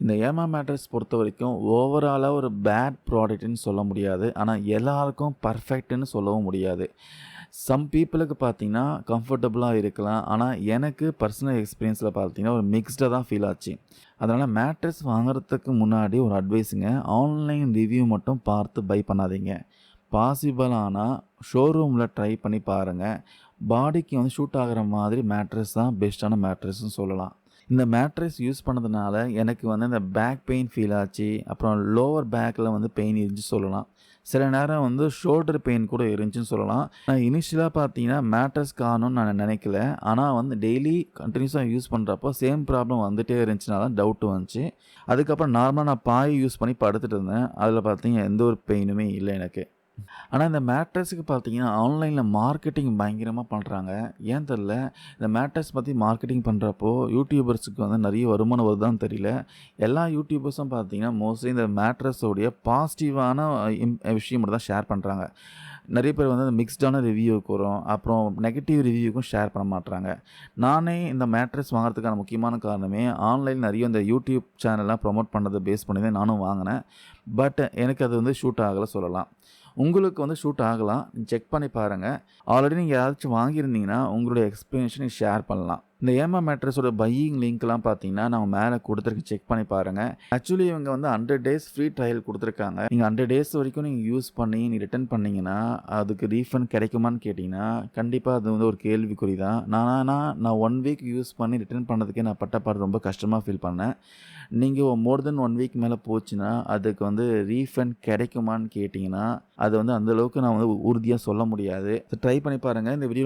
இந்த ஏமா மேட்ரஸ் பொறுத்தவரைக்கும் ஓவராலா ஒரு பேட் ப்ராடக்ட்ன்னு சொல்ல முடியாது. ஆனா எல்லாருக்கும் பெர்ஃபெக்ட்ன்னு சொல்லவும் முடியாது. சம் பீப்பிளுக்கு பார்த்தீங்கன்னா, கம்ஃபர்டபுளா இருக்கலாம். ஆனா எனக்கு பர்சனல் எக்ஸ்பீரியன்ஸ்ல பார்த்தீங்கன்னா, ஒரு மிக்ஸ்டா தான் ஃபீல் ஆச்சு. அதனால மேட்ரஸ் வாங்குறதுக்கு முன்னாடி ஒரு அட்வைஸுங்க. ஆன்லைன் ரிவ்யூ மட்டும் பார்த்து பை பண்ணாதீங்க. பாசிபிள் ஆனா ஷோரூம்ல ட்ரை பண்ணி பாருங்க. பாடிக்கு சூட் ஆகுற மாதிரி மேட்ரஸ் தான் பெஸ்ட்டான மேட்ரஸ்ன்னு சொல்லலாம். இந்த மேட்ரஸ் யூஸ் பண்ணதுனால எனக்கு இந்த பேக் பெயின் ஃபீல் ஆச்சு. அப்புறம் லோவர் பேக்ல பெயின் இருந்துச்சு சொல்லலாம். சில நேரம் ஷோல்டர் பெயின் கூட இருந்துச்சுன்னு சொல்லலாம். நான் இனிஷியலா பார்த்தீங்கன்னா மேட்ரஸ் காணோம்னு நான் நினைக்கல. ஆனா டெய்லி கன்டினியூஸா யூஸ் பண்றப்போ சேம் ப்ராப்ளம் வந்துட்டே இருந்துச்சுனால தான் டவுட் வந்துச்சு. அதுக்கப்புறம் நார்மலா நான் பாய் யூஸ் பண்ணி படுத்துட்டு இருந்தேன். அதில பார்த்தீங்கன்னா எந்த ஒரு பெயினுமே இல்ல எனக்கு. ஆனா, இந்த மேட்ரஸுக்கு பார்த்தீங்கன்னா, ஆன்லைன்ல மார்க்கெட்டிங் பயங்கரமா பண்றாங்க. ஏன் தெர்ல. இந்த மேட்ரஸ் பத்தி மார்க்கெட்டிங் பண்றப்போ, யூடியூபர்ஸுக்கு நெறைய வருமானம் வருதான்னு தெரியல. எல்லா யூடியூபர்ஸும் பார்த்தீங்கன்னா, மோஸ்ட்லி இந்த மேட்ரஸோடைய பாசிட்டிவான விஷயம் மட்டும் தான் ஷேர் பண்றாங்க. நெறைய பேர் அந்த மிக்ஸ்டான ரிவ்யூவுக்கு வரும். அப்புறம் நெகட்டிவ் ரிவ்யூக்கும் ஷேர் பண்ண மாட்றாங்க. நானே இந்த மேட்ரஸ் வாங்குறதுக்கான முக்கியமான காரணமே, ஆன்லைன் நெறைய இந்த யூடியூப் சேனல்லாம் ப்ரமோட் பண்ணத பேஸ் பண்ணி தான் நானும் வாங்குனேன். பட் எனக்கு அது ஷூட் ஆகல சொல்லலாம். உங்களுக்கு ஷூட் ஆகலாம். செக் பண்ணி பாருங்க. ஆல்ரெடி நீங்க யாராச்சும் வாங்கியிருந்தீங்கன்னா, உங்களுடைய எக்ஸ்பீரியன்ஸ ஷேர் பண்ணலாம். இந்த ஏமா மேட்ரஸோட பையிங் லிங்க்லாம் பார்த்தீங்கன்னா, நான் மேல குடுத்துருக்கேன். செக் பண்ணி பாருங்க. ஆக்சுவலி இவங்க 100 டேஸ் ஃப்ரீ ட்ரையல் குடுத்துருக்காங்க. நீங்க 100 டேஸ் வரைக்கும் நீங்க யூஸ் பண்ணி ரிட்டர்ன் பண்ணீங்கன்னா, அதுக்கு ரீஃபண்ட் கிடைக்குமான்னு கேட்டீங்கன்னா, கண்டிப்பா அது ஒரு கேள்விக்குறி தான். நான் 1 வீக் யூஸ் பண்ணி ரிட்டர்ன் பண்ணதுக்கே நான் பட்ட பாடு ரொம்ப கஷ்டமா ஃபீல் பண்ணேன். நீங்க மோர் தென் 1 வீக் மேல போச்சுன்னா, அதுக்கு ரீஃபண்ட் கிடைக்குமான்னு கேட்டீங்கன்னா, அது அந்த அளவுக்கு நான் உறுதியா சொல்ல முடியாது. ட்ரை பண்ணி பாருங்க. இந்த வீடியோ